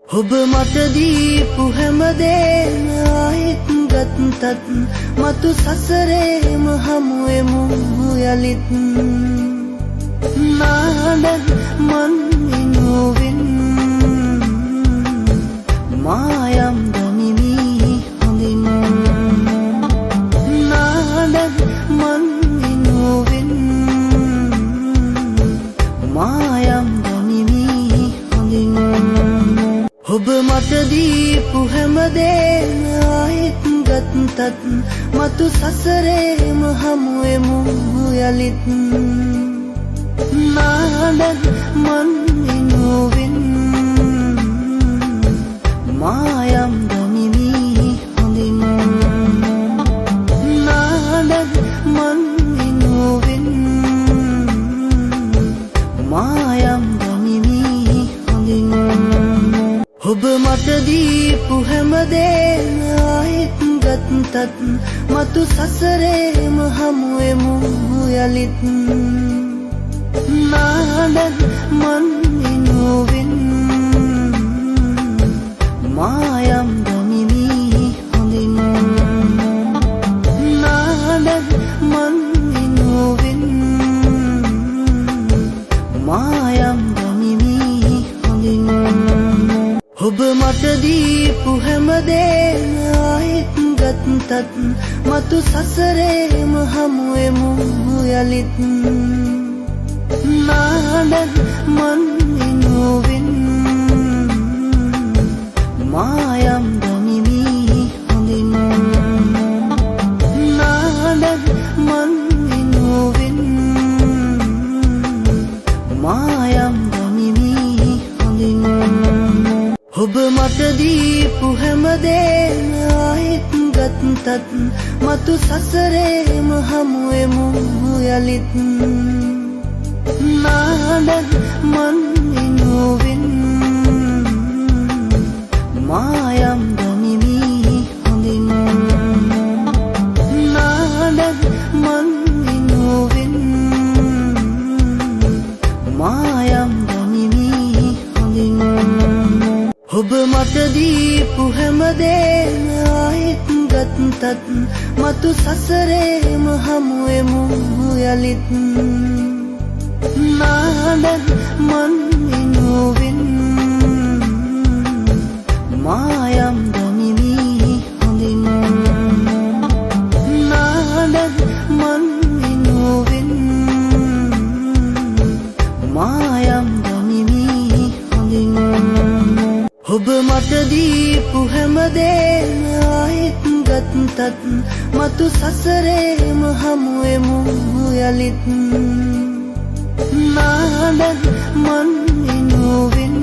ඔබ මට දීපු හැමදේම ආයෙත් ගත්තත් මතු සසරේම හමුවෙමු යලිත් නාඩන් මන් ඉනුවෙන් මායම් දනිමි හොඳින් නාඩන් මන් ඉනුවෙන් මායම් දනිමි හොඳින් ඔබ මට දීපු හැමදේම ආයෙත් ගත්තත් මතු සසරේම හමුවෙමු යලිත් නාඩන් මන් ඉනුවෙන් මායම් දනිමි හොඳින් නාඩන් මන් ඉනුවෙන් මායම් දනිමි හොඳින් ඔබ මට දීපු හැමදේම ආයෙත් ගත්තත් මතු සසරේම හමුවෙමු යලිත් නාඩන් මන් ඉනුවෙන් මායම් දනිමි හොඳින් නාඩන් මන් ඉනුවෙන් මායම් දනිමි හොඳින් ඔබ මට දීපු හැමදේම ආයෙත් ගත්තත් මතු සසරේම හමුවෙමු යලිත් නාඩන් මන් ඉනුවෙන් මායම් දනිමි හොඳින් නාඩන් මන් ඉනුවෙන් මායම් දනිමි හොඳින් ඔබ මට දීපු හැමදේම ආයෙත් ගත්තත් මතු සසරේම හමුවෙමු යලිත් නාඩන් මන් ඉනුවෙන් මායම් දනිමි හොඳින් නාඩන් මන් ඉනුවෙන් මායම් දනිමි හොඳින් ඔබ මට දීපු හැමදේම ආයෙත් ගත්තත් මතු සසරේම හමුවෙමු යලිත් නාඩන් මන් ඉනුවෙන් මායම් දනිමි හොඳින් නාඩන් මන් ඉනුවෙන් මායම් දනිමි හොඳින් ඔබ මට දීපු හැමදේම ආයෙත් ගත්තත් මතු සසරේම හමුවෙමු යලිත් නාඩන් මන් ඉනුවෙන්